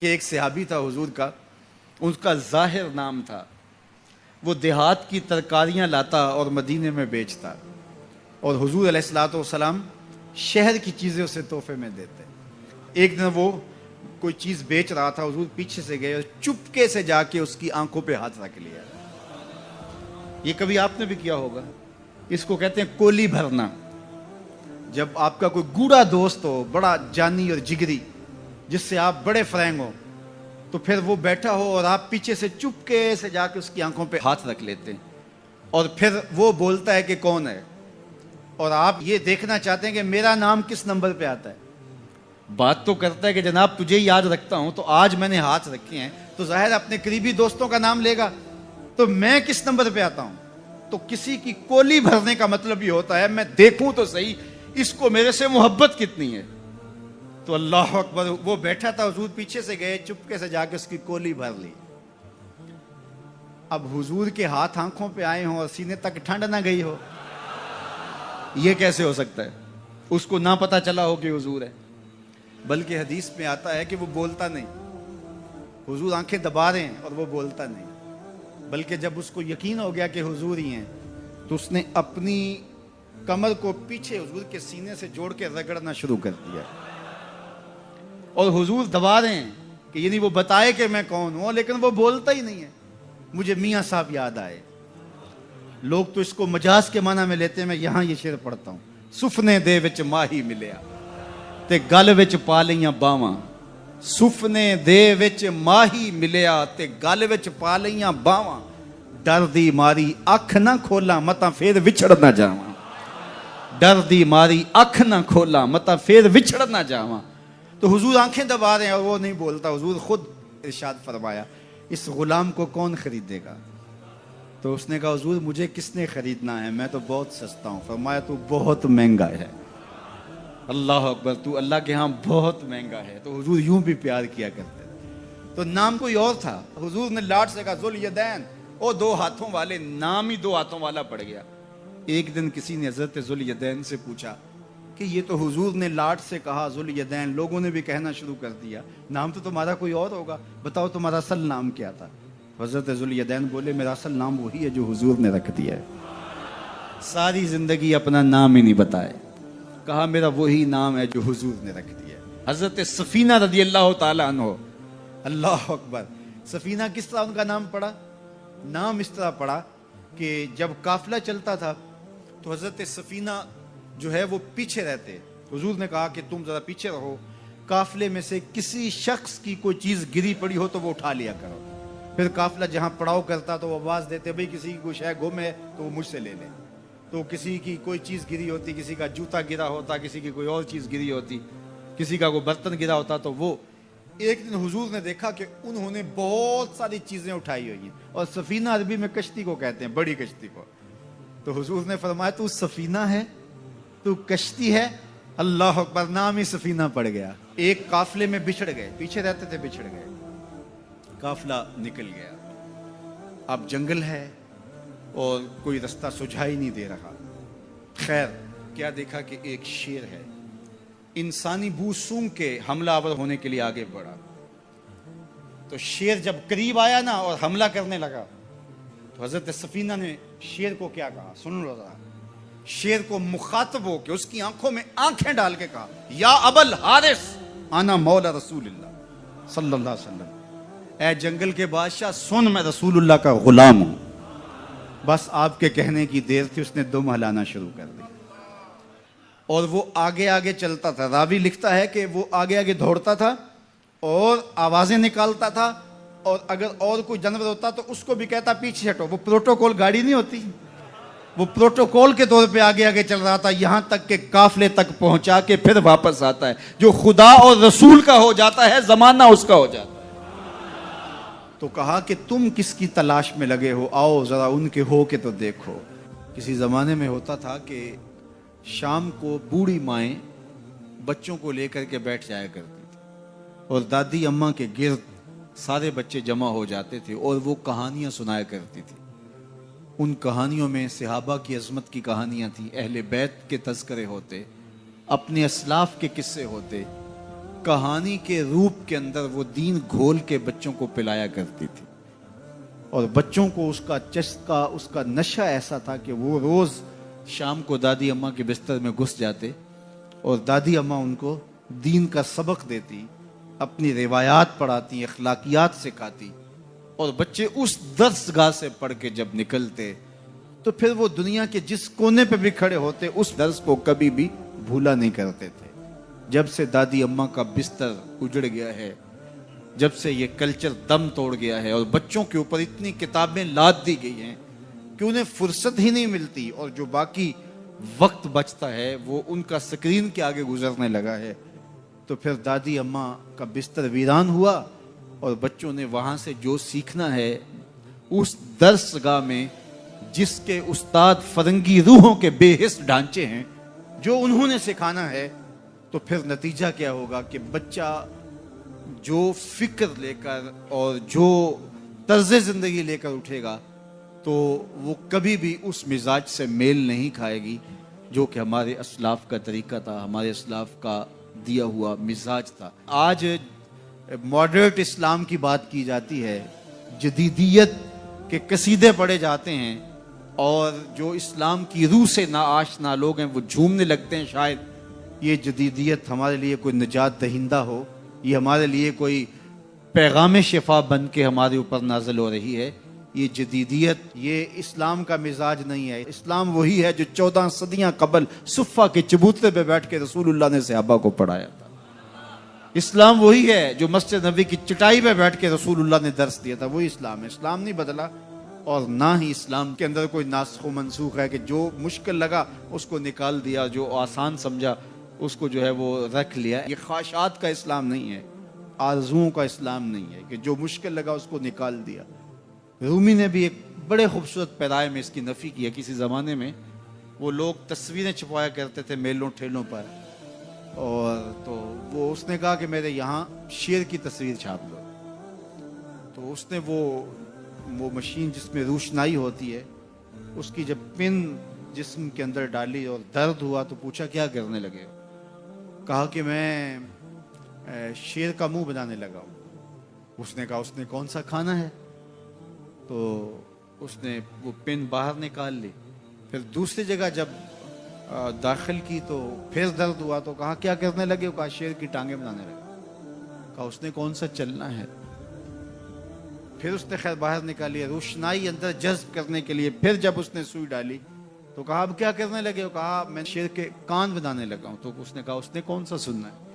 کہ ایک صحابی تھا حضور کا، اس کا ظاہر نام تھا، وہ دیہات کی ترکاریاں لاتا اور مدینے میں بیچتا، اور حضور علیہ الصلوۃ والسلام شہر کی چیزیں اسے تحفے میں دیتے۔ ایک دن وہ کوئی چیز بیچ رہا تھا، حضور پیچھے سے گئے اور چپکے سے جا کے اس کی آنکھوں پہ ہاتھ رکھ لیا۔ یہ کبھی آپ نے بھی کیا ہوگا، اس کو کہتے ہیں کولی بھرنا۔ جب آپ کا کوئی گوڑا دوست ہو، بڑا جانی اور جگری، جس سے آپ بڑے فرینگ ہو، تو پھر وہ بیٹھا ہو اور آپ پیچھے سے چپکے سے جا کے اس کی آنکھوں پہ ہاتھ رکھ لیتے ہیں، اور پھر وہ بولتا ہے کہ کون ہے، اور آپ یہ دیکھنا چاہتے ہیں کہ میرا نام کس نمبر پہ آتا ہے۔ بات تو کرتا ہے کہ جناب تجھے یاد رکھتا ہوں، تو آج میں نے ہاتھ رکھے ہیں تو ظاہر اپنے قریبی دوستوں کا نام لے گا، تو میں کس نمبر پہ آتا ہوں۔ تو کسی کی کولی بھرنے کا مطلب یہ ہوتا ہے میں دیکھوں تو صحیح اس کو میرے سے محبت کتنی ہے۔ تو اللہ اکبر، وہ بیٹھا تھا، حضور پیچھے سے گئے، چپکے سے جا کے اس کی کولی بھر لی۔ اب حضور کے ہاتھ آنکھوں پہ آئے ہوں اور سینے تک ٹھنڈ نہ گئی ہو، یہ کیسے ہو سکتا ہے؟ اس کو نہ پتا چلا ہو کہ حضور ہے، بلکہ حدیث میں آتا ہے کہ وہ بولتا نہیں، حضور آنکھیں دبا رہے ہیں اور وہ بولتا نہیں، بلکہ جب اس کو یقین ہو گیا کہ حضور ہی ہیں تو اس نے اپنی کمر کو پیچھے حضور کے سینے سے جوڑ کے رگڑنا شروع کر دیا، اور حضور دبا رہے ہیں کہ یعنی وہ بتائے کہ میں کون ہوں، لیکن وہ بولتا ہی نہیں ہے۔ مجھے میاں صاحب یاد آئے، لوگ تو اس کو مجاز کے معنی میں لیتے ہیں، میں یہاں یہ شعر پڑھتا ہوں۔ سفنے دے وچ ماہی ملیا تے گل وچ پا لیاں باواں، سفنے دے وچ ماہی ملیا تے گل وچ پا لیاں باواں، ڈر دی ماری اکھ نہ کھولاں متاں پھر وچھڑ نہ جاواں، ڈر دی ماری اکھ نہ کھولاں متاں پھر وچھڑ نہ جاواں۔ تو حضور آنکھیں دبا رہے ہیں اور وہ نہیں بولتا۔ حضور خود ارشاد فرمایا اس غلام کو کون خریدے گا؟ تو اس نے کہا حضور مجھے کس نے خریدنا ہے، میں تو بہت سستا ہوں۔ فرمایا تو بہت مہنگا ہے۔ اللہ اکبر، تو اللہ کے ہاں بہت مہنگا ہے۔ تو حضور یوں بھی پیار کیا کرتے تھے۔ تو نام کوئی اور تھا، حضور نے لاٹ سے کہا ذوالیدین، او دو ہاتھوں والے، نام ہی دو ہاتھوں والا پڑ گیا۔ ایک دن کسی نے حضرت ذوالیدین سے پوچھا کہ یہ تو حضور نے لاٹ سے کہا ذوالیدین، لوگوں نے بھی کہنا شروع کر دیا، نام تو تمہارا کوئی اور ہوگا، بتاؤ تمہارا اصل نام کیا تھا؟ حضرت ذوالیدین بولے میرا اصل نام وہی ہے جو حضور نے رکھ دیا ہے۔ ساری زندگی اپنا نام ہی نہیں بتائے، کہا میرا وہی نام ہے جو حضور نے رکھ دیا ہے۔ حضرت سفینہ رضی اللہ تعالیٰ عنہ، اللہ اکبر، سفینہ کس طرح ان کا نام پڑا؟ نام اس طرح پڑا کہ جب قافلہ چلتا تھا تو حضرت سفینہ جو ہے وہ پیچھے رہتے، حضور نے کہا کہ تم ذرا پیچھے رہو، قافلے میں سے کسی شخص کی کوئی چیز گری پڑی ہو تو وہ اٹھا لیا کرو۔ پھر قافلہ جہاں پڑاؤ کرتا تو وہ آواز دیتے بھئی کسی کی کوئی شے گم ہے تو وہ مجھ سے لے لے۔ تو کسی کی کوئی چیز گری ہوتی، کسی کا جوتا گرا ہوتا، کسی کی کوئی اور چیز گری ہوتی، کسی کا کوئی برتن گرا ہوتا، تو وہ ایک دن حضور نے دیکھا کہ انہوں نے بہت ساری چیزیں اٹھائی ہوئی ہیں، اور سفینہ عربی میں کشتی کو کہتے ہیں، بڑی کشتی کو۔ تو حضور نے فرمایا تو سفینہ ہے، تو کشتی ہے؟ اللہ اکبر، نام ہی سفینہ پڑ گیا۔ ایک قافلے میں بچھڑ گئے، پیچھے رہتے تھے، بچھڑ گئے، قافلہ نکل گیا، اب جنگل ہے اور کوئی رستہ سجھائی نہیں دے رہا۔ خیر کیا دیکھا کہ ایک شیر ہے، انسانی بو سونگ کے حملہ آور ہونے کے لیے آگے بڑھا۔ تو شیر جب قریب آیا نا اور حملہ کرنے لگا تو حضرت سفینہ نے شیر کو کیا کہا، سن لو ذرا۔ شیر کو مخاطب ہو کے اس کی آنکھوں میں آنکھیں ڈال کے کہا یا ابل حارث انا مولا رسول اللہ صلی اللہ علیہ وسلم، اے جنگل کے بادشاہ سن، میں رسول اللہ کا غلام ہوں۔ بس آپ کے کہنے کی دیر تھی، اس نے دم ہلانا شروع کر دی، اور وہ آگے آگے چلتا تھا۔ راوی لکھتا ہے کہ وہ آگے آگے دوڑتا تھا اور آوازیں نکالتا تھا، اور اگر اور کوئی جانور ہوتا تو اس کو بھی کہتا پیچھے ہٹو۔ وہ پروٹوکول گاڑی نہیں ہوتی، وہ پروٹوکول کے طور پہ آگے آگے چل رہا تھا، یہاں تک کہ قافلے تک پہنچا کے پھر واپس آتا ہے۔ جو خدا اور رسول کا ہو جاتا ہے زمانہ اس کا ہو جاتا ہے۔ تو کہا کہ تم کس کی تلاش میں لگے ہو، آؤ ذرا ان کے ہو کے تو دیکھو۔ کسی زمانے میں ہوتا تھا کہ شام کو بوڑھی مائیں بچوں کو لے کر کے بیٹھ جایا کرتی تھی، اور دادی اماں کے گرد سارے بچے جمع ہو جاتے تھے اور وہ کہانیاں سنایا کرتی تھی۔ ان کہانیوں میں صحابہ کی عظمت کی کہانیاں تھیں، اہل بیت کے تذکرے ہوتے، اپنے اسلاف کے قصے ہوتے، کہانی کے روپ کے اندر وہ دین گھول کے بچوں کو پلایا کرتی تھی، اور بچوں کو اس کا چسکا، اس کا نشہ ایسا تھا کہ وہ روز شام کو دادی اماں کے بستر میں گھس جاتے اور دادی اماں ان کو دین کا سبق دیتی، اپنی روایات پڑھاتی، اخلاقیات سکھاتی، اور بچے اس درس گاہ سے پڑھ کے جب نکلتے تو پھر وہ دنیا کے جس کونے پہ بھی کھڑے ہوتے اس درس کو کبھی بھی بھولا نہیں کرتے تھے۔ جب سے دادی اماں کا بستر اجڑ گیا ہے، جب سے یہ کلچر دم توڑ گیا ہے اور بچوں کے اوپر اتنی کتابیں لاد دی گئی ہیں کہ انہیں فرصت ہی نہیں ملتی، اور جو باقی وقت بچتا ہے وہ ان کا سکرین کے آگے گزرنے لگا ہے، تو پھر دادی اماں کا بستر ویران ہوا اور بچوں نے وہاں سے جو سیکھنا ہے اس درس گاہ میں جس کے استاد فرنگی روحوں کے بے حس ڈھانچے ہیں، جو انہوں نے سکھانا ہے، تو پھر نتیجہ کیا ہوگا کہ بچہ جو فکر لے کر اور جو طرز زندگی لے کر اٹھے گا تو وہ کبھی بھی اس مزاج سے میل نہیں کھائے گی جو کہ ہمارے اسلاف کا طریقہ تھا، ہمارے اسلاف کا دیا ہوا مزاج تھا۔ آج ماڈرٹ اسلام کی بات کی جاتی ہے، جدیدیت کے قصیدے پڑھے جاتے ہیں، اور جو اسلام کی روح سے ناآشنا لوگ ہیں وہ جھومنے لگتے ہیں شاید یہ جدیدیت ہمارے لیے کوئی نجات دہندہ ہو، یہ ہمارے لیے کوئی پیغام شفا بن کے ہمارے اوپر نازل ہو رہی ہے۔ یہ جدیدیت، یہ اسلام کا مزاج نہیں ہے۔ اسلام وہی ہے جو 14 صدیاں قبل صفہ کے چبوترے پہ بیٹھ کے رسول اللہ نے صحابہ کو پڑھایا تھا۔ اسلام وہی ہے جو مسجد نبوی کی چٹائی پہ بیٹھ کے رسول اللہ نے درس دیا تھا، وہی اسلام ہے۔ اسلام نہیں بدلا، اور نہ ہی اسلام کے اندر کوئی ناسخ و منسوخ ہے کہ جو مشکل لگا اس کو نکال دیا، جو آسان سمجھا اس کو جو ہے وہ رکھ لیا۔ یہ خواہشات کا اسلام نہیں ہے، آرزوؤں کا اسلام نہیں ہے کہ جو مشکل لگا اس کو نکال دیا۔ رومی نے بھی ایک بڑے خوبصورت پیرائے میں اس کی نفی کی ہے۔ کسی زمانے میں وہ لوگ تصویریں چھپوایا کرتے تھے میلوں ٹھیلوں پر، اور تو وہ اس نے کہا کہ میرے یہاں شیر کی تصویر چھاپ دو، تو اس نے وہ مشین جس میں روشنائی ہوتی ہے اس کی جب پن جسم کے اندر ڈالی اور درد ہوا تو پوچھا کیا کرنے لگے؟ کہا کہ میں شیر کا منہ بنانے لگا ہوں۔ اس نے کہا اس نے کون سا کھانا ہے؟ تو اس نے وہ پن باہر نکال لی، پھر دوسری جگہ جب داخل کی تو پھر درد ہوا تو کہا کیا کرنے لگے؟ کہا شیر کی ٹانگیں بنانے لگا۔ کہا اس نے کون سا چلنا ہے؟ پھر اس نے خیر باہر نکالی، روشنائی اندر جذب کرنے کے لیے پھر جب اس نے سوئی ڈالی تو کہا اب کیا کرنے لگے؟ کہا میں شیر کے کان بنانے لگا ہوں۔ تو اس نے کہا اس نے کون سا سننا ہے؟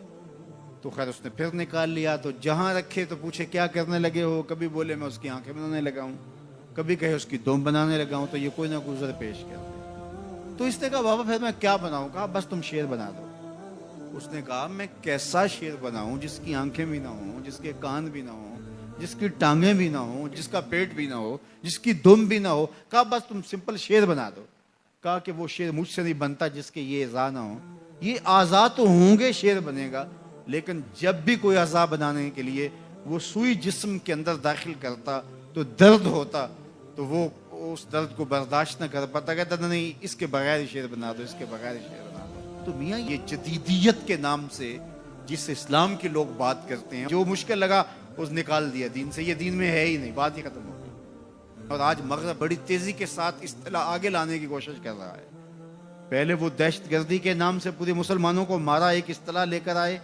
تو خیر اس نے پھر نکال لیا، تو جہاں رکھے تو پوچھے کیا کرنے لگے ہو؟ کبھی بولے میں اس کی آنکھیں بنانے لگا ہوں، کبھی کہے اس کی دم بنانے لگا ہوں، تو یہ کوئی نہ کوئی عذر پیش کرتے۔ تو اس نے کہا بابا پھر میں کیا بناؤں؟ کہا بس تم شیر بنا دو۔ اس نے کہا میں کیسا شیر بناؤں جس کی آنکھیں بھی نہ ہوں، جس کے کان بھی نہ ہوں، جس کی ٹانگیں بھی نہ ہوں، جس کا پیٹ بھی نہ ہو، جس کی دم بھی نہ ہو؟ کہا بس تم سمپل شیر بنا دو۔ کہا کہ وہ شیر مجھ سے نہیں بنتا جس کے یہ اعضاء نہ ہوں۔ یہ اعضاء تو ہوں گے شیر بنے گا، لیکن جب بھی کوئی اعضاء بنانے کے لیے وہ سوئی جسم کے اندر داخل کرتا تو درد ہوتا، تو وہ اس درد کو برداشت نہ کر پاتا، کہتا نہیں اس کے بغیر شیر بنا دو، اس کے بغیر شیر بنا دو۔ تو میاں یہ جدیدیت کے نام سے جس اسلام کے لوگ بات کرتے ہیں، جو مشکل لگا اس نکال دیا دین سے، یہ دین میں ہے ہی نہیں، بات ہی ختم ہو گئی۔ اور آج مغرب بڑی تیزی کے ساتھ اصطلاح آگے لانے کی کوشش کر رہا ہے۔ پہلے وہ دہشت گردی کے نام سے پورے مسلمانوں کو مارا، ایک اصطلاح لے کر آئے،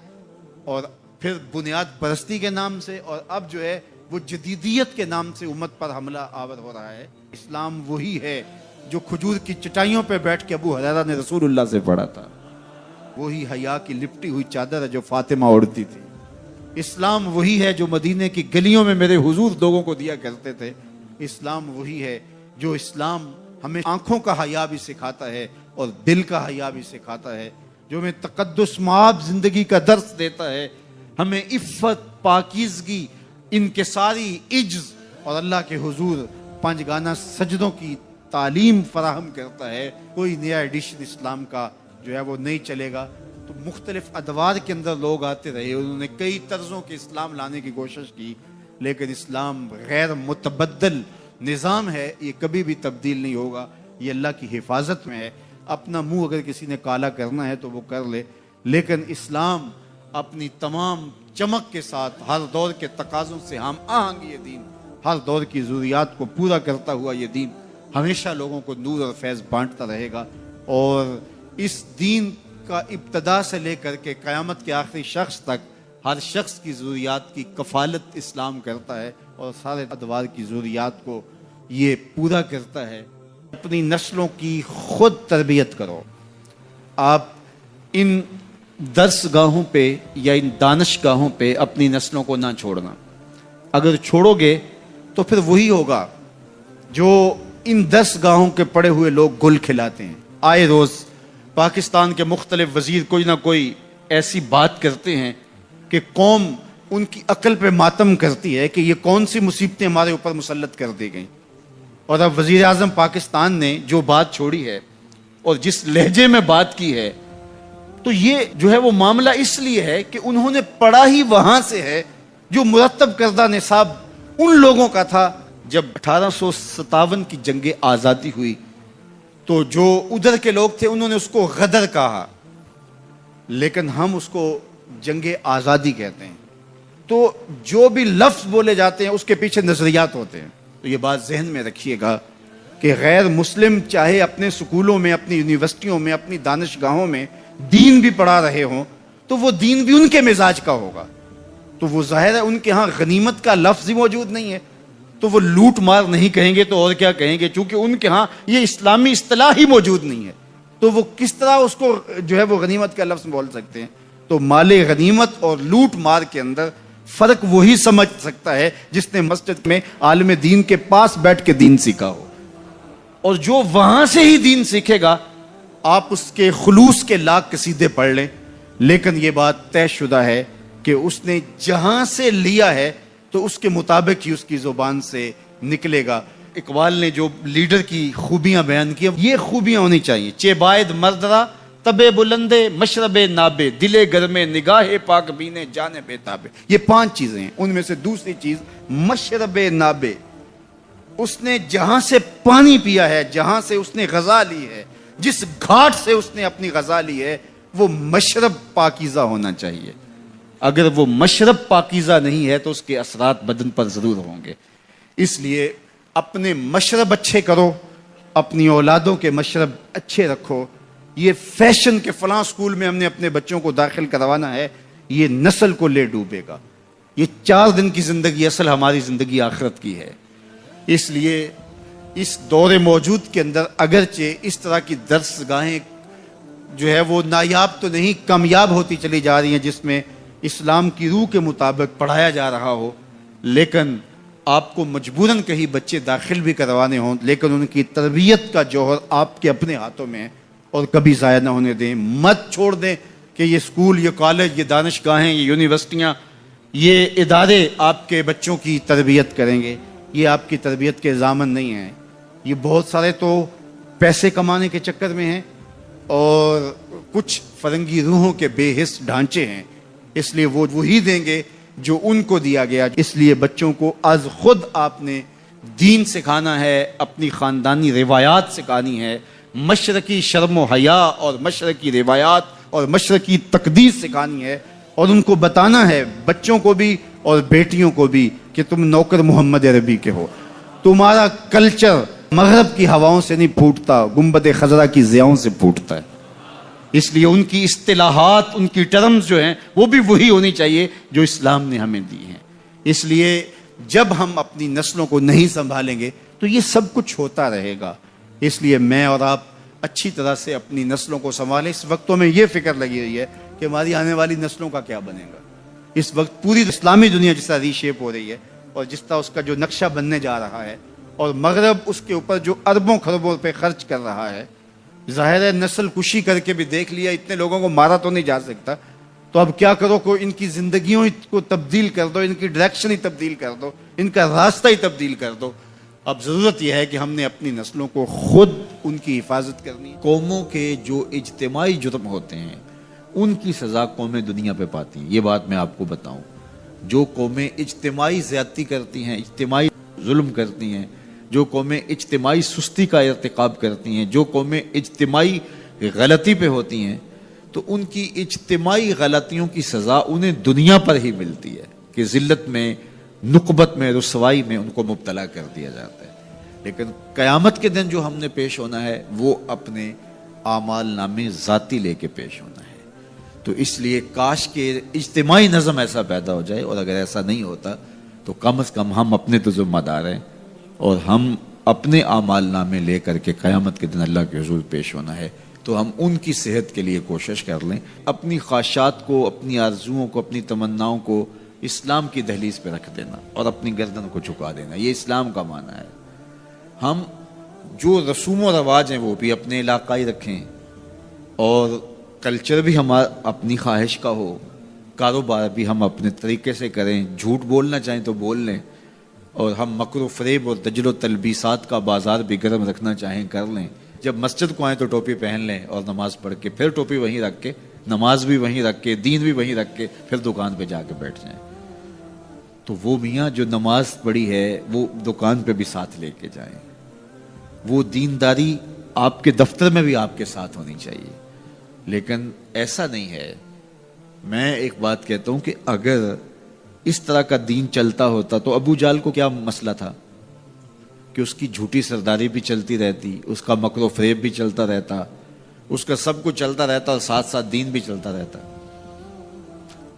اور پھر بنیاد پرستی کے نام سے، اور اب جو ہے وہ جدیدیت کے نام سے امت پر حملہ آور ہو رہا ہے۔ اسلام وہی ہے جو کھجور کی چٹائیوں پہ بیٹھ کے ابو ہریرہ نے رسول اللہ سے پڑھا تھا، وہی حیا کی لپٹی ہوئی چادر ہے جو فاطمہ اوڑھتی تھی۔ اسلام وہی ہے جو مدینے کی گلیوں میں میرے حضور لوگوں کو دیا کرتے تھے۔ اسلام وہی ہے جو اسلام ہمیں آنکھوں کا حیا بھی سکھاتا ہے اور دل کا حیا بھی سکھاتا ہے، جو ہمیں تقدس مآب زندگی کا درس دیتا ہے، ہمیں عفت، پاکیزگی، انکساری، عجز اور اللہ کے حضور پنج گانا سجدوں کی تعلیم فراہم کرتا ہے۔ کوئی نیا ایڈیشن اسلام کا جو ہے وہ نہیں چلے گا۔ تو مختلف ادوار کے اندر لوگ آتے رہے، انہوں نے کئی طرزوں کے اسلام لانے کی کوشش کی، لیکن اسلام غیر متبدل نظام ہے، یہ کبھی بھی تبدیل نہیں ہوگا، یہ اللہ کی حفاظت میں ہے۔ اپنا منہ اگر کسی نے کالا کرنا ہے تو وہ کر لے، لیکن اسلام اپنی تمام چمک کے ساتھ ہر دور کے تقاضوں سے ہم آہنگ یہ دین، ہر دور کی ضروریات کو پورا کرتا ہوا یہ دین ہمیشہ لوگوں کو نور اور فیض بانٹتا رہے گا، اور اس دین کا ابتدا سے لے کر کے قیامت کے آخری شخص تک ہر شخص کی ضروریات کی کفالت اسلام کرتا ہے اور سارے ادوار کی ضروریات کو یہ پورا کرتا ہے۔ اپنی نسلوں کی خود تربیت کرو۔ آپ ان درس گاہوں پہ یا ان دانش گاہوں پہ اپنی نسلوں کو نہ چھوڑنا، اگر چھوڑو گے تو پھر وہی ہوگا جو ان درس گاہوں کے پڑے ہوئے لوگ گل کھلاتے ہیں۔ آئے روز پاکستان کے مختلف وزیر کوئی نہ کوئی ایسی بات کرتے ہیں کہ قوم ان کی عقل پہ ماتم کرتی ہے کہ یہ کون سی مصیبتیں ہمارے اوپر مسلط کر دی گئیں۔ اور اب وزیر اعظم پاکستان نے جو بات چھوڑی ہے اور جس لہجے میں بات کی ہے، تو یہ جو ہے وہ معاملہ اس لیے ہے کہ انہوں نے پڑھا ہی وہاں سے ہے جو مرتب کردہ نصاب ان لوگوں کا تھا جب 1857 کی جنگ آزادی ہوئی، تو جو ادھر کے لوگ تھے انہوں نے اس کو غدر کہا، لیکن ہم اس کو جنگ آزادی کہتے ہیں۔ تو جو بھی لفظ بولے جاتے ہیں اس کے پیچھے نظریات ہوتے ہیں، تو یہ بات ذہن میں رکھیے گا کہ غیر مسلم چاہے اپنے سکولوں میں، اپنی یونیورسٹیوں میں، اپنی دانشگاہوں میں دین بھی پڑھا رہے ہوں تو وہ دین بھی ان کے مزاج کا ہوگا، تو وہ ظاہر ہے ان کے ہاں غنیمت کا لفظ ہی موجود نہیں ہے، تو وہ لوٹ مار نہیں کہیں گے تو اور کیا کہیں گے، چونکہ ان کے ہاں یہ اسلامی اصطلاح ہی موجود نہیں ہے، تو وہ کس طرح اس کو جو ہے وہ غنیمت کا لفظ بول سکتے ہیں۔ تو مال غنیمت اور لوٹ مار کے اندر فرق وہی سمجھ سکتا ہے جس نے مسجد میں عالم دین کے پاس بیٹھ کے دین سیکھا ہو، اور جو وہاں سے ہی دین سیکھے گا آپ اس کے خلوص کے لاکھ قصیدے پڑھ لیں، لیکن یہ بات طے شدہ ہے کہ اس نے جہاں سے لیا ہے تو اس کے مطابق ہی اس کی زبان سے نکلے گا۔ اقبال نے جو لیڈر کی خوبیاں بیان کی، یہ خوبیاں ہونی چاہیے: چے باید مردرا تبے بلندے مشرب نابے دلے گرمے نگاہ پاک بینے جانے بے تابے، یہ 5 چیزیں ہیں۔ ان میں سے دوسری چیز مشرب نابے، اس نے جہاں سے پانی پیا ہے، جہاں سے اس نے غذا لی ہے، جس گھاٹ سے اس نے اپنی غذا لی ہے، وہ مشرب پاکیزہ ہونا چاہیے۔ اگر وہ مشرب پاکیزہ نہیں ہے تو اس کے اثرات بدن پر ضرور ہوں گے۔ اس لیے اپنے مشرب اچھے کرو، اپنی اولادوں کے مشرب اچھے رکھو۔ یہ فیشن کے فلاں سکول میں ہم نے اپنے بچوں کو داخل کروانا ہے، یہ نسل کو لے ڈوبے گا۔ یہ 4 دن کی زندگی اصل ہماری زندگی آخرت کی ہے۔ اس لیے اس دور موجود کے اندر اگرچہ اس طرح کی درس گاہیں جو ہے وہ نایاب تو نہیں، کامیاب ہوتی چلی جا رہی ہیں، جس میں اسلام کی روح کے مطابق پڑھایا جا رہا ہو، لیکن آپ کو مجبوراً کہیں بچے داخل بھی کروانے ہوں، لیکن ان کی تربیت کا جوہر آپ کے اپنے ہاتھوں میں ہے، اور کبھی ضائع نہ ہونے دیں۔ مت چھوڑ دیں کہ یہ سکول، یہ کالج، یہ دانشگاہیں، یہ یونیورسٹیاں، یہ ادارے آپ کے بچوں کی تربیت کریں گے۔ یہ آپ کی تربیت کے ضامن نہیں ہیں۔ یہ بہت سارے تو پیسے کمانے کے چکر میں ہیں، اور کچھ فرنگی روحوں کے بے حس ڈھانچے ہیں، اس لیے وہ وہی دیں گے جو ان کو دیا گیا۔ اس لیے بچوں کو از خود آپ نے دین سکھانا ہے، اپنی خاندانی روایات سکھانی ہے، مشرقی شرم و حیا اور مشرقی روایات اور مشرقی تقدیس سکھانی ہے، اور ان کو بتانا ہے، بچوں کو بھی اور بیٹیوں کو بھی، کہ تم نوکر محمد عربی کے ہو، تمہارا کلچر مغرب کی ہواؤں سے نہیں پھوٹتا، گنبد خضرا کی ضیاؤں سے پھوٹتا ہے۔ اس لیے ان کی اصطلاحات، ان کی ٹرمز جو ہیں وہ بھی وہی ہونی چاہیے جو اسلام نے ہمیں دی ہیں۔ اس لیے جب ہم اپنی نسلوں کو نہیں سنبھالیں گے تو یہ سب کچھ ہوتا رہے گا۔ اس لیے میں اور آپ اچھی طرح سے اپنی نسلوں کو سنبھالیں۔ اس وقتوں میں یہ فکر لگی رہی ہے کہ ہماری آنے والی نسلوں کا کیا بنے گا۔ اس وقت پوری اسلامی دنیا جس طرح ری شیپ ہو رہی ہے، اور جس طرح اس کا جو نقشہ بننے جا رہا ہے، اور مغرب اس کے اوپر جو اربوں خربوں پہ خرچ کر رہا ہے، ظاہر ہے نسل کشی کر کے بھی دیکھ لیا، اتنے لوگوں کو مارا تو نہیں جا سکتا، تو اب کیا کرو، کو ان کی زندگیوں کو تبدیل کر دو، ان کی ڈائریکشن ہی تبدیل کر دو، ان کا راستہ ہی تبدیل کر دو۔ اب ضرورت یہ ہے کہ ہم نے اپنی نسلوں کو خود ان کی حفاظت کرنی ہے۔ قوموں کے جو اجتماعی جرم ہوتے ہیں ان کی سزا قومیں دنیا پہ پاتی ہیں، یہ بات میں آپ کو بتاؤں۔ جو قومیں اجتماعی زیادتی کرتی ہیں، اجتماعی ظلم کرتی ہیں، جو قومیں اجتماعی سستی کا ارتکاب کرتی ہیں، جو قومیں اجتماعی غلطی پہ ہوتی ہیں، تو ان کی اجتماعی غلطیوں کی سزا انہیں دنیا پر ہی ملتی ہے کہ ذلت میں، نقبت میں، رسوائی میں ان کو مبتلا کر دیا جاتا ہے. لیکن قیامت کے دن جو ہم نے پیش ہونا ہے وہ اپنے اعمال نامے ذاتی لے کے پیش ہونا ہے. تو اس لیے کاش کہ اجتماعی نظم ایسا پیدا ہو جائے، اور اگر ایسا نہیں ہوتا تو کم از کم ہم اپنے تو ذمہ دار ہیں، اور ہم اپنے اعمال نامے لے کر کے قیامت کے دن اللہ کے حضور پیش ہونا ہے. تو ہم ان کی صحت کے لیے کوشش کر لیں، اپنی خواہشات کو، اپنی آرزوؤں کو، اپنی تمناؤں کو اسلام کی دہلیز پہ رکھ دینا اور اپنی گردن کو جھکا دینا. یہ اسلام کا معنی ہے. ہم جو رسوم و رواج ہیں وہ بھی اپنے علاقائی رکھیں، اور کلچر بھی ہمارا اپنی خواہش کا ہو، کاروبار بھی ہم اپنے طریقے سے کریں، جھوٹ بولنا چاہیں تو بول لیں، اور ہم مکر و فریب اور دجل و تلبیسات کا بازار بھی گرم رکھنا چاہیں کر لیں. جب مسجد کو آئیں تو ٹوپی پہن لیں اور نماز پڑھ کے پھر ٹوپی وہیں رکھ کے، نماز بھی وہیں رکھ کے، دین بھی وہیں رکھ کے پھر دکان پہ جا کے بیٹھ جائیں. تو وہ میاں جو نماز پڑھی ہے وہ دکان پہ بھی ساتھ لے کے جائیں. وہ دینداری آپ کے دفتر میں بھی آپ کے ساتھ ہونی چاہیے. لیکن ایسا نہیں ہے. میں ایک بات کہتا ہوں کہ اگر اس طرح کا دین چلتا ہوتا تو ابو جہل کو کیا مسئلہ تھا کہ اس کی جھوٹی سرداری بھی چلتی رہتی، اس کا مکر و فریب بھی چلتا رہتا، اس کا سب کچھ چلتا رہتا اور ساتھ ساتھ دین بھی چلتا رہتا.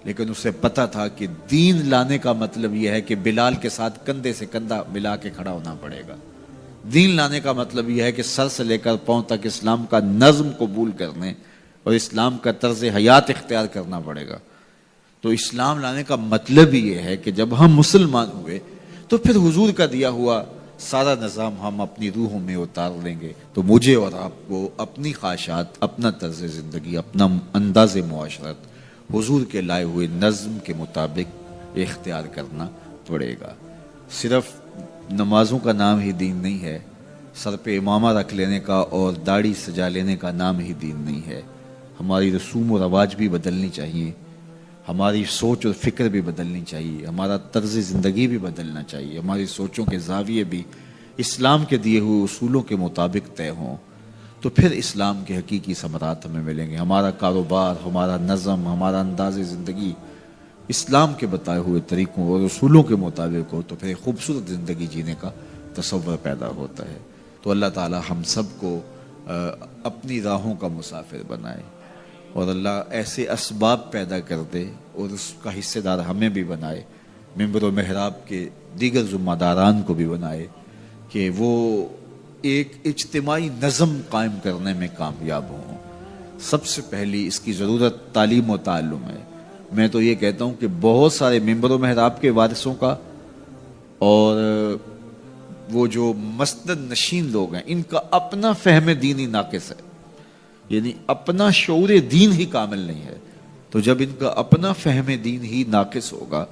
لیکن اسے پتا تھا کہ دین لانے کا مطلب یہ ہے کہ بلال کے ساتھ کندھے سے کندھا ملا کے کھڑا ہونا پڑے گا. دین لانے کا مطلب یہ ہے کہ سر سے لے کر پاؤں تک اسلام کا نظم قبول کرنے اور اسلام کا طرز حیات اختیار کرنا پڑے گا. تو اسلام لانے کا مطلب یہ ہے کہ جب ہم مسلمان ہوئے تو پھر حضور کا دیا ہوا سارا نظام ہم اپنی روحوں میں اتار لیں گے. تو مجھے اور آپ کو اپنی خواہشات، اپنا طرز زندگی، اپنا انداز معاشرت حضور کے لائے ہوئے نظم کے مطابق اختیار کرنا پڑے گا. صرف نمازوں کا نام ہی دین نہیں ہے، سر پہ امامہ رکھ لینے کا اور داڑھی سجا لینے کا نام ہی دین نہیں ہے. ہماری رسوم و رواج بھی بدلنی چاہیے، ہماری سوچ اور فکر بھی بدلنی چاہیے، ہمارا طرز زندگی بھی بدلنا چاہیے، ہماری سوچوں کے زاویے بھی اسلام کے دیے ہوئے اصولوں کے مطابق طے ہوں. تو پھر اسلام کے حقیقی ثمرات ہمیں ملیں گے. ہمارا کاروبار، ہمارا نظم، ہمارا انداز زندگی اسلام کے بتائے ہوئے طریقوں اور اصولوں کے مطابق ہو تو پھر ایک خوبصورت زندگی جینے کا تصور پیدا ہوتا ہے. تو اللہ تعالی ہم سب کو اپنی راہوں کا مسافر بنائے، اور اللہ ایسے اسباب پیدا کر دے اور اس کا حصہ دار ہمیں بھی بنائے، ممبر و محراب کے دیگر ذمہ داران کو بھی بنائے کہ وہ ایک اجتماعی نظم قائم کرنے میں کامیاب ہوں. سب سے پہلی اس کی ضرورت تعلیم و تعلم ہے. میں تو یہ کہتا ہوں کہ بہت سارے ممبر و محراب کے وارثوں کا اور وہ جو مسند نشین لوگ ہیں ان کا اپنا فہم دینی ناقص ہے، یعنی اپنا شعور دین ہی کامل نہیں ہے. تو جب ان کا اپنا فہم دین ہی ناقص ہوگا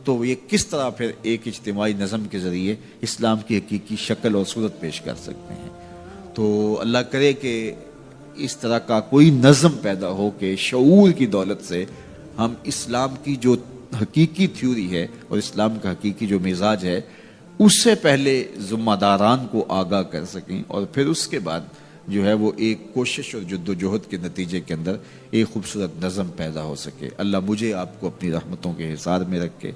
تو یہ کس طرح پھر ایک اجتماعی نظم کے ذریعے اسلام کی حقیقی شکل اور صورت پیش کر سکتے ہیں. تو اللہ کرے کہ اس طرح کا کوئی نظم پیدا ہو کہ شعور کی دولت سے ہم اسلام کی جو حقیقی تھیوری ہے اور اسلام کا حقیقی جو مزاج ہے اس سے پہلے ذمہ داران کو آگاہ کر سکیں، اور پھر اس کے بعد جو ہے وہ ایک کوشش اور جد و جہد کے نتیجے کے اندر ایک خوبصورت نظم پیدا ہو سکے. اللہ مجھے آپ کو اپنی رحمتوں کے حصار میں رکھ کے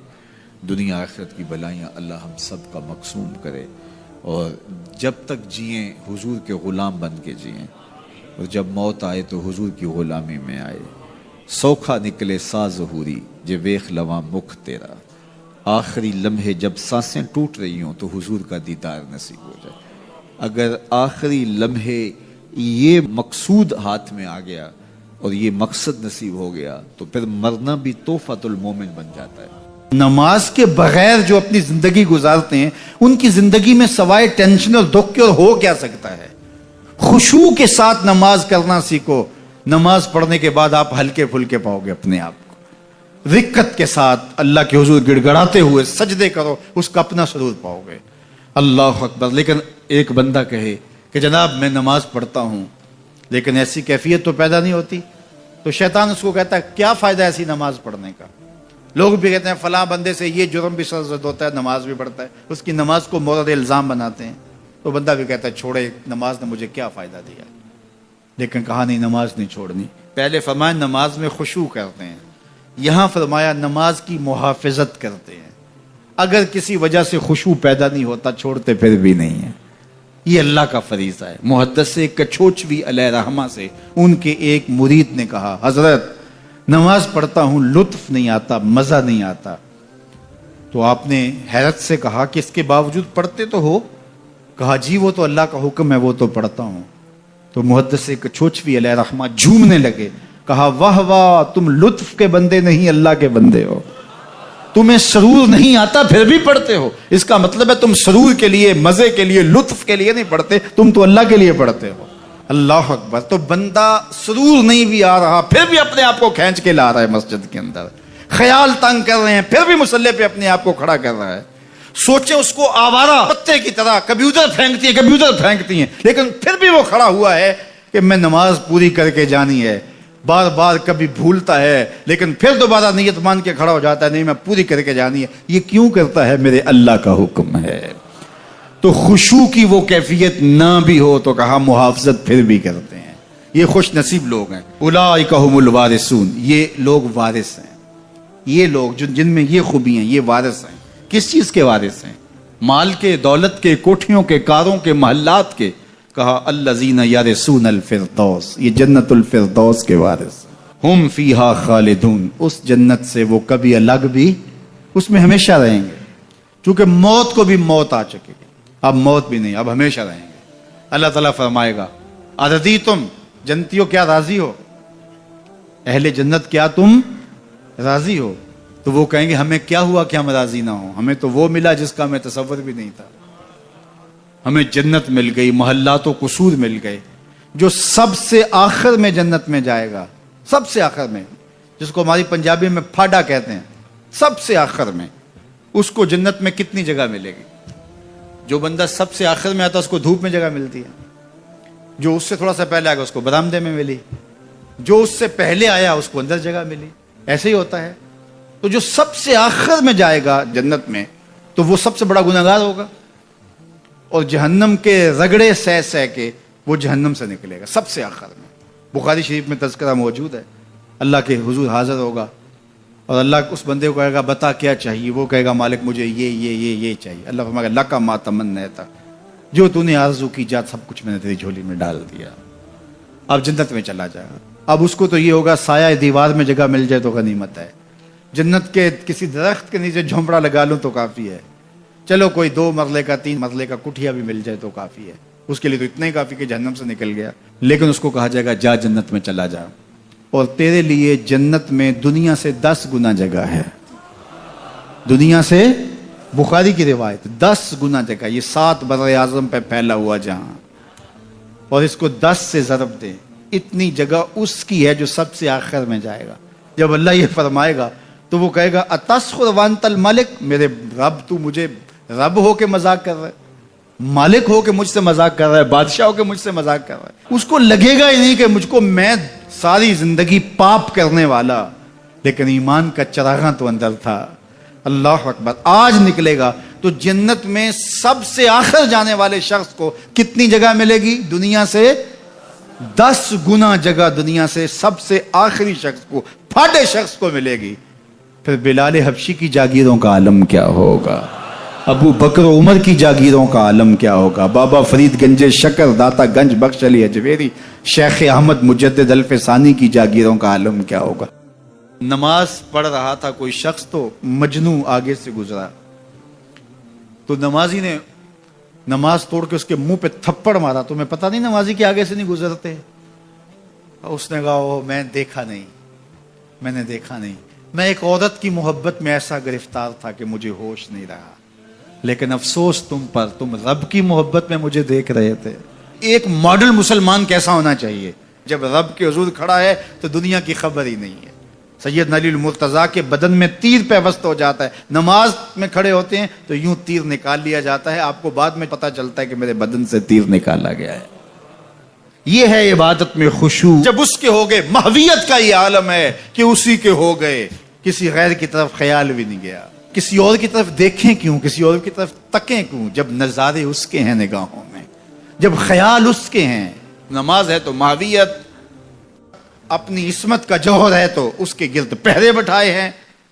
دنیا آخرت کی بلائیاں اللہ ہم سب کا مقسوم کرے، اور جب تک جئیں حضور کے غلام بن کے جئیں، اور جب موت آئے تو حضور کی غلامی میں آئے. سوکھا نکلے سا ظہوری جے ویخ لواں مکھ تیرا، آخری لمحے جب سانسیں ٹوٹ رہی ہوں تو حضور کا دیدار نصیب ہو جائے. اگر آخری لمحے یہ مقصود ہاتھ میں آ گیا اور یہ مقصد نصیب ہو گیا تو پھر مرنا بھی تحفۃ المومن بن جاتا ہے. نماز کے بغیر جو اپنی زندگی گزارتے ہیں ان کی زندگی میں سوائے ٹینشن اور دکھ کے اور ہو کیا سکتا ہے. خشوع کے ساتھ نماز کرنا سیکھو. نماز پڑھنے کے بعد آپ ہلکے پھلکے پاؤ گے اپنے آپ کو. رقت کے ساتھ اللہ کے حضور گڑ گڑاتے ہوئے سجدے کرو، اس کا اپنا سرور پاؤ گے. اللہ اکبر. لیکن ایک بندہ کہے کہ جناب میں نماز پڑھتا ہوں لیکن ایسی کیفیت تو پیدا نہیں ہوتی، تو شیطان اس کو کہتا ہے کیا فائدہ ایسی نماز پڑھنے کا. لوگ بھی کہتے ہیں فلاں بندے سے یہ جرم بھی سرزد ہوتا ہے، نماز بھی پڑھتا ہے، اس کی نماز کو مورد الزام بناتے ہیں. تو بندہ بھی کہتا ہے چھوڑے، نماز نے مجھے کیا فائدہ دیا. لیکن کہا نہیں نماز نہیں چھوڑنی، پہلے فرمایا نماز میں خشوع کرتے ہیں، یہاں فرمایا نماز کی محافظت کرتے ہیں، اگر کسی وجہ سے خشوع پیدا نہیں ہوتا چھوڑتے پھر بھی نہیں ہے، یہ اللہ کا فریضہ ہے۔ محدث کچھوچوی علیہ رحمہ سے ان کے ایک مرید نے کہا حضرت نماز پڑھتا ہوں لطف نہیں آتا، مزہ نہیں آتا، تو آپ نے حیرت سے کہا کہ اس کے باوجود پڑھتے تو ہو؟ کہا جی وہ تو اللہ کا حکم ہے، وہ تو پڑھتا ہوں۔ تو محدث کچھوچوی علیہ رحمہ جھومنے لگے، کہا واہ واہ تم لطف کے بندے نہیں اللہ کے بندے ہو، تمہیں سرور نہیں آتا پھر بھی پڑھتے ہو، اس کا مطلب ہے تم سرور کے لیے، مزے کے لیے، لطف کے لیے نہیں پڑھتے، تم تو اللہ کے لیے پڑھتے ہو۔ اللہ اکبر۔ تو بندہ سرور نہیں بھی آ رہا پھر بھی اپنے آپ کو کھینچ کے لا رہا ہے مسجد کے اندر، خیال تنگ کر رہے ہیں پھر بھی مصلی پہ اپنے آپ کو کھڑا کر رہا ہے، سوچے اس کو آوارہ پتے کی طرح کبھی ادھر پھینکتی ہیں لیکن پھر بھی وہ کھڑا ہوا ہے کہ میں نماز پوری کر کے جانی ہے، بار بار کبھی بھولتا ہے لیکن پھر دوبارہ نیت مان کے کھڑا ہو جاتا ہے، نہیں میں پوری کر کے جانی ہے۔ یہ کیوں کرتا ہے؟ میرے اللہ کا حکم ہے۔ تو خشوع کی وہ کیفیت نہ بھی ہو تو کہا محافظت پھر بھی کرتے ہیں، یہ خوش نصیب لوگ ہیں۔ اولئک هم الوارثون، یہ لوگ وارث ہیں، یہ لوگ جن میں یہ خوبی ہیں یہ وارث ہیں۔ کس چیز کے وارث ہیں؟ مال کے، دولت کے، کوٹھیوں کے، کاروں کے، محلات کے۔ کہا الذین یرثون الفردوس، یہ جنت الفردوس کے وارث ہیں۔ ہم فیہا خالدون، اس جنت سے وہ کبھی الگ بھی اس میں ہمیشہ رہیں گے، چونکہ موت کو بھی موت آ چکے گی، اب موت بھی نہیں، اب ہمیشہ رہیں گے۔ اللہ تعالیٰ فرمائے گا اردیتم، جنتیوں کیا راضی ہو؟ اہل جنت کیا تم راضی ہو؟ تو وہ کہیں گے ہمیں کیا ہوا کہ ہم راضی نہ ہوں، ہمیں تو وہ ملا جس کا ہمیں تصور بھی نہیں تھا، ہمیں جنت مل گئی، محلات و قصور مل گئے۔ جو سب سے آخر میں جنت میں جائے گا، سب سے آخر میں، جس کو ہماری پنجابی میں پھاڑا کہتے ہیں، سب سے آخر میں، اس کو جنت میں کتنی جگہ ملے گی؟ جو بندہ سب سے آخر میں آتا ہے اس کو دھوپ میں جگہ ملتی ہے، جو اس سے تھوڑا سا پہلے آ گیا اس کو برآمدے میں ملی، جو اس سے پہلے آیا اس کو اندر جگہ ملی، ایسے ہی ہوتا ہے۔ تو جو سب سے آخر میں جائے گا جنت میں تو وہ سب سے بڑا گنہگار ہوگا، اور جہنم کے رگڑے سہ سہ کے وہ جہنم سے نکلے گا سب سے آخر میں۔ بخاری شریف میں تذکرہ موجود ہے، اللہ کے حضور حاضر ہوگا اور اللہ اس بندے کو کہے گا بتا کیا چاہیے، وہ کہے گا مالک مجھے یہ چاہیے۔ اللہ فرمائے گا لکا ما تمنیت، جو تو نے آرزو کی جا سب کچھ میں نے تیری جھولی میں ڈال دیا، اب جنت میں چلا جائے گا۔ اب اس کو تو یہ ہوگا سایہ دیوار میں جگہ مل جائے تو غنیمت ہے، جنت کے کسی درخت کے نیچے جھونپڑا لگا لوں تو کافی ہے، چلو کوئی 2 مرلے کا 3 مرلے کا کٹھیا بھی مل جائے تو کافی ہے، اس کے لیے تو اتنا ہی کافی کہ جہنم سے نکل گیا۔ لیکن اس کو کہا جائے گا جا جنت میں چلا جا، اور تیرے لیے جنت میں دنیا سے 10 گنا جگہ ہے، دنیا سے، بخاری کی روایت، 10 گنا جگہ، یہ 7 بر اعظم پہ پھیلا ہوا جہاں، اور اس کو 10 سے ضرب دے، اتنی جگہ اس کی ہے جو سب سے آخر میں جائے گا۔ جب اللہ یہ فرمائے گا تو وہ کہے گا اتسخر وانت الملک، میرے رب تو مجھے رب ہو کے مذاق کر رہا ہے، مالک ہو کے مجھ سے مذاق کر رہا ہے، بادشاہ ہو کے مجھ سے مذاق کر رہا ہے۔ اس کو لگے گا ہی نہیں کہ مجھ کو، میں ساری زندگی پاپ کرنے والا لیکن ایمان کا چراغاں تو اندر تھا۔ اللہ اکبر۔ آج نکلے گا تو جنت میں سب سے آخر جانے والے شخص کو کتنی جگہ ملے گی؟ دنیا سے 10 گنا جگہ دنیا سے سب سے آخری شخص کو، پھاٹے شخص کو ملے گی۔ پھر بلال حبشی کی جاگیروں کا عالم کیا ہوگا، ابو بکر عمر کی جاگیروں کا عالم کیا ہوگا، بابا فرید گنج شکر، داتا گنج بخش علی اجویری، شیخ احمد مجدد الف ثانی کی جاگیروں کا عالم کیا ہوگا۔ نماز پڑھ رہا تھا کوئی شخص تو مجنو آگے سے گزرا، تو نمازی نے نماز توڑ کے اس کے منہ پہ تھپڑ مارا۔ تمہیں پتہ نہیں نمازی کے آگے سے نہیں گزرتے؟ اس نے کہا میں نے دیکھا نہیں، میں ایک عورت کی محبت میں ایسا گرفتار تھا کہ مجھے ہوش نہیں رہا، لیکن افسوس تم پر، تم رب کی محبت میں مجھے دیکھ رہے تھے۔ ایک ماڈل مسلمان کیسا ہونا چاہیے؟ جب رب کے حضور کھڑا ہے تو دنیا کی خبر ہی نہیں ہے۔ سیدنا علی المرتضیٰ کے بدن میں تیر پیوست ہو جاتا ہے، نماز میں کھڑے ہوتے ہیں تو یوں تیر نکال لیا جاتا ہے، آپ کو بعد میں پتہ چلتا ہے کہ میرے بدن سے تیر نکالا گیا ہے۔ یہ ہے عبادت میں خشوع۔ جب اس کے ہو گئے، محویت کا یہ عالم ہے کہ اسی کے ہو گئے، کسی غیر کی طرف خیال بھی نہیں گیا، کسی اور کی طرف دیکھیں کیوں، کسی اور کی طرف تکیں کیوں، جب نظارے اس کے ہیں نگاہوں میں، جب خیال اس کے ہیں۔ نماز ہے تو محویت۔ اپنی عصمت کا جوہر ہے تو اس کے گرد پہرے بٹھائے ہیں.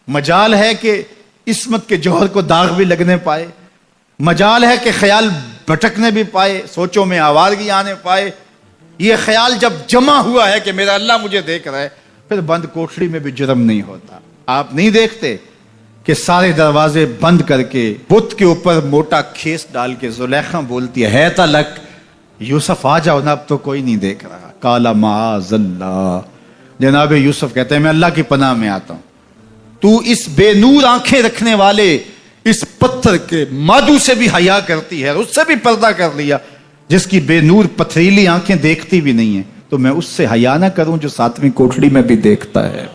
مجال ہے کہ عصمت کے جوہر کو داغ بھی لگنے پائے, مجال ہے کہ خیال بھٹکنے بھی پائے, سوچوں میں آوارگی آنے پائے. یہ خیال جب جمع ہوا ہے کہ میرا اللہ مجھے دیکھ رہا ہے, پھر بند کوٹڑی میں بھی جرم نہیں ہوتا. آپ نہیں دیکھتے کہ سارے دروازے بند کر کے بت کے اوپر موٹا کھیس ڈال کے زلیخا بولتی ہے تلک یوسف آ جاؤ نا, اب تو کوئی نہیں دیکھ رہا. کالا معاذ اللہ. جناب یوسف کہتے ہیں میں اللہ کی پناہ میں آتا ہوں, تو اس بے نور آنکھیں رکھنے والے اس پتھر کے مادو سے بھی حیا کرتی ہے, اس سے بھی پردہ کر لیا. جس کی بے نور پتھریلی آنکھیں دیکھتی بھی نہیں ہیں, تو میں اس سے حیا نہ کروں جو 7ویں کوٹڑی میں بھی دیکھتا ہے.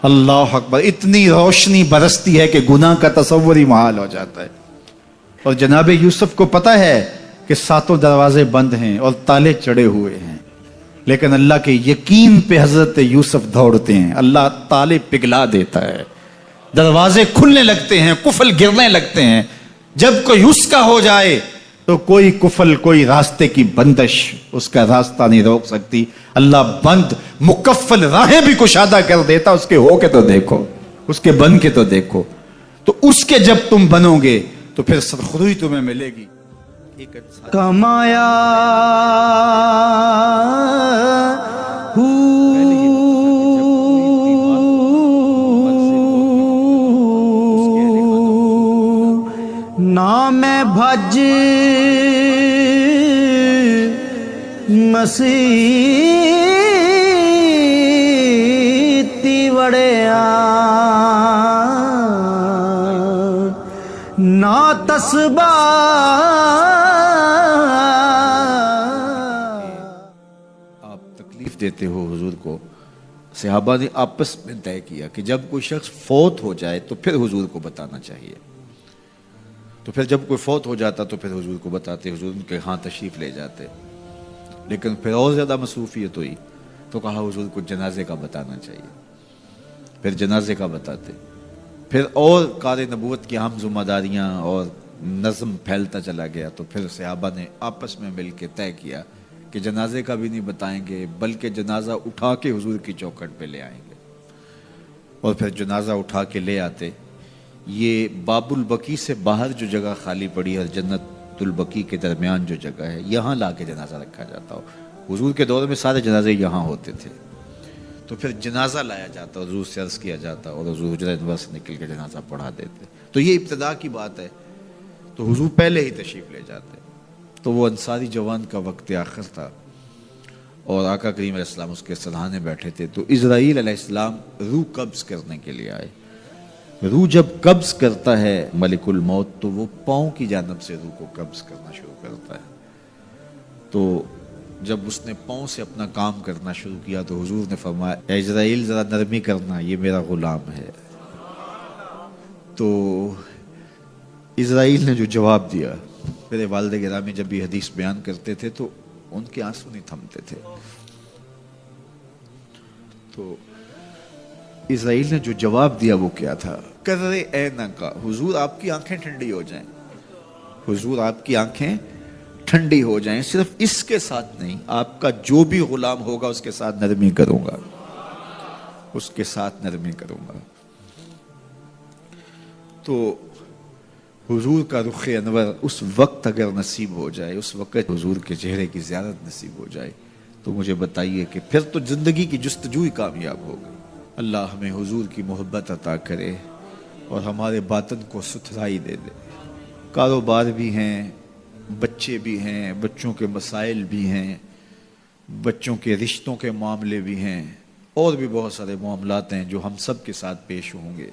اللہ اکبر. اتنی روشنی برستی ہے کہ گناہ کا تصور ہی محال ہو جاتا ہے. اور جناب یوسف کو پتا ہے کہ 7 دروازے بند ہیں اور تالے چڑھے ہوئے ہیں, لیکن اللہ کے یقین پہ حضرت یوسف دوڑتے ہیں. اللہ تالے پگھلا دیتا ہے, دروازے کھلنے لگتے ہیں, قفل گرنے لگتے ہیں. جب کوئی اس کا ہو جائے تو کوئی قفل, کوئی راستے کی بندش اس کا راستہ نہیں روک سکتی. اللہ بند مکفل راہیں بھی کشادہ کر دیتا. اس کے ہو کے تو دیکھو, اس کے بن کے تو دیکھو. تو اس کے جب تم بنو گے تو پھر سرخروئی تمہیں ملے گی. کمایا نام بھج مسیتی وڑیا نا تسبا آپ تکلیف دیتے ہو حضور کو. صحابہ نے آپس میں طے کیا کہ جب کوئی شخص فوت ہو جائے تو پھر حضور کو بتانا چاہیے. تو پھر جب کوئی فوت ہو جاتا تو پھر حضور کو بتاتے, حضور ان کے ہاں تشریف لے جاتے. لیکن پھر اور زیادہ مصروفیت ہوئی تو کہا حضور کو جنازے کا بتانا چاہیے. پھر جنازے کا بتاتے. پھر اور کار نبوت کی اہم ذمہ داریاں اور نظم پھیلتا چلا گیا. تو پھر صحابہ نے آپس میں مل کے طے کیا کہ جنازے کا بھی نہیں بتائیں گے, بلکہ جنازہ اٹھا کے حضور کی چوکھٹ پہ لے آئیں گے. اور پھر جنازہ اٹھا کے لے آتے. یہ باب البقیع سے باہر جو جگہ خالی پڑی ہے, جنت البقیع کے درمیان جو جگہ ہے, یہاں لا کے جنازہ رکھا جاتا ہو. حضور کے دور میں سارے جنازے یہاں ہوتے تھے. تو پھر جنازہ لایا جاتا, حضور سے عرض کیا جاتا اور حضور حجرہ انور سے نکل کے جنازہ پڑھا دیتے. تو یہ ابتدا کی بات ہے. تو حضور پہلے ہی تشریف لے جاتے. تو وہ انصاری جوان کا وقت آخر تھا اور آقا کریم علیہ السلام اس کے سرحانے بیٹھے تھے. تو اسرائیل علیہ السلام روح قبض کرنے کے لیے آئے. روح جب قبض کرتا ہے ملک الموت تو وہ پاؤں کی جانب سے روح کو قبض کرنا شروع کرتا ہے. تو جب اس نے پاؤں سے اپنا کام کرنا شروع کیا تو حضور نے فرمایا اے اسرائیل ذرا نرمی کرنا, یہ میرا غلام ہے. تو اسرائیل نے جو جواب دیا, میرے والد گرامی جب یہ حدیث بیان کرتے تھے تو ان کے آنسو نہیں تھمتے تھے. تو اسرائیل نے جو جواب دیا وہ کیا تھا, کرے اینا کا, حضور آپ کی آنکھیں ٹھنڈی ہو جائیں, حضور آپ کی آنکھیں ٹھنڈی ہو جائیں. صرف اس کے ساتھ نہیں, آپ کا جو بھی غلام ہوگا اس کے ساتھ نرمی کروں گا, اس کے ساتھ نرمی کروں گا. تو حضور کا رخ انور اس وقت اگر نصیب ہو جائے, اس وقت حضور کے چہرے کی زیارت نصیب ہو جائے, تو مجھے بتائیے کہ پھر تو زندگی کی جستجو ہی کامیاب ہو گئی. اللہ ہمیں حضور کی محبت عطا کرے اور ہمارے باطن کو ستھرائی دے دے. کاروبار بھی ہیں, بچے بھی ہیں, بچوں کے مسائل بھی ہیں, بچوں کے رشتوں کے معاملے بھی ہیں, اور بھی بہت سارے معاملات ہیں جو ہم سب کے ساتھ پیش ہوں گے.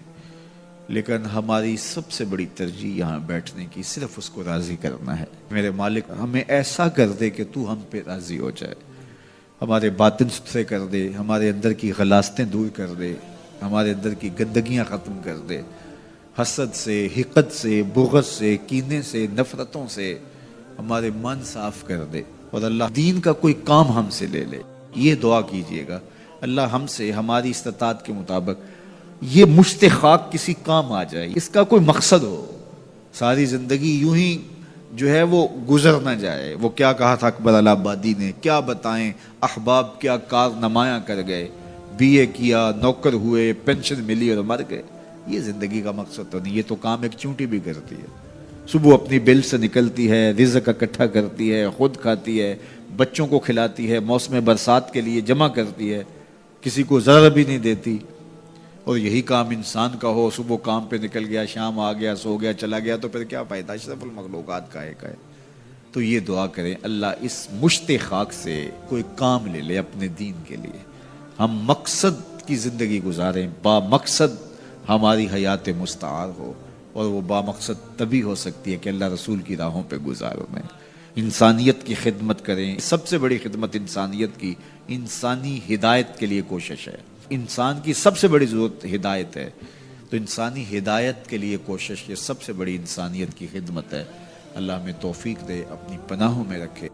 لیکن ہماری سب سے بڑی ترجیح یہاں بیٹھنے کی صرف اس کو راضی کرنا ہے. میرے مالک ہمیں ایسا کر دے کہ تو ہم پہ راضی ہو جائے, ہمارے باطن ستھرے کر دے, ہمارے اندر کی غلاستیں دور کر دے, ہمارے اندر کی گندگیاں ختم کر دے, حسد سے, حقد سے, بغض سے, کینے سے, نفرتوں سے ہمارے من صاف کر دے, اور اللہ دین کا کوئی کام ہم سے لے لے. یہ دعا کیجئے گا, اللہ ہم سے ہماری استطاعت کے مطابق یہ مشت خاک کسی کام آ جائے, اس کا کوئی مقصد ہو. ساری زندگی یوں ہی جو ہے وہ گزر نہ جائے. وہ کیا کہا تھا اکبر الہ آبادی نے, کیا بتائیں احباب کیا کارنمایاں کر گئے, بی اے کیا, نوکر ہوئے, پینشن ملی اور مر گئے. یہ زندگی کا مقصد تو نہیں, یہ تو کام ایک چونٹی بھی کرتی ہے. صبح اپنی بل سے نکلتی ہے, رزق اکٹھا کرتی ہے, خود کھاتی ہے, بچوں کو کھلاتی ہے, موسم برسات کے لیے جمع کرتی ہے, کسی کو ذرا بھی نہیں دیتی. اور یہی کام انسان کا ہو, صبح کام پہ نکل گیا, شام آ گیا, سو گیا, چلا گیا, تو پھر کیا فائدہ, اشرف المخلوقات کا ہے. تو یہ دعا کریں اللہ اس مشت خاک سے کوئی کام لے لے اپنے دین کے لیے, ہم مقصد کی زندگی گزاریں, با مقصد ہماری حیات مستعار ہو. اور وہ با مقصد تبھی ہو سکتی ہے کہ اللہ رسول کی راہوں پہ گزاروں میں انسانیت کی خدمت کریں. سب سے بڑی خدمت انسانیت کی انسانی ہدایت کے لیے کوشش ہے. انسان کی سب سے بڑی ضرورت ہدایت ہے, تو انسانی ہدایت کے لیے کوشش یہ سب سے بڑی انسانیت کی خدمت ہے. اللہ ہمیں توفیق دے, اپنی پناہوں میں رکھے.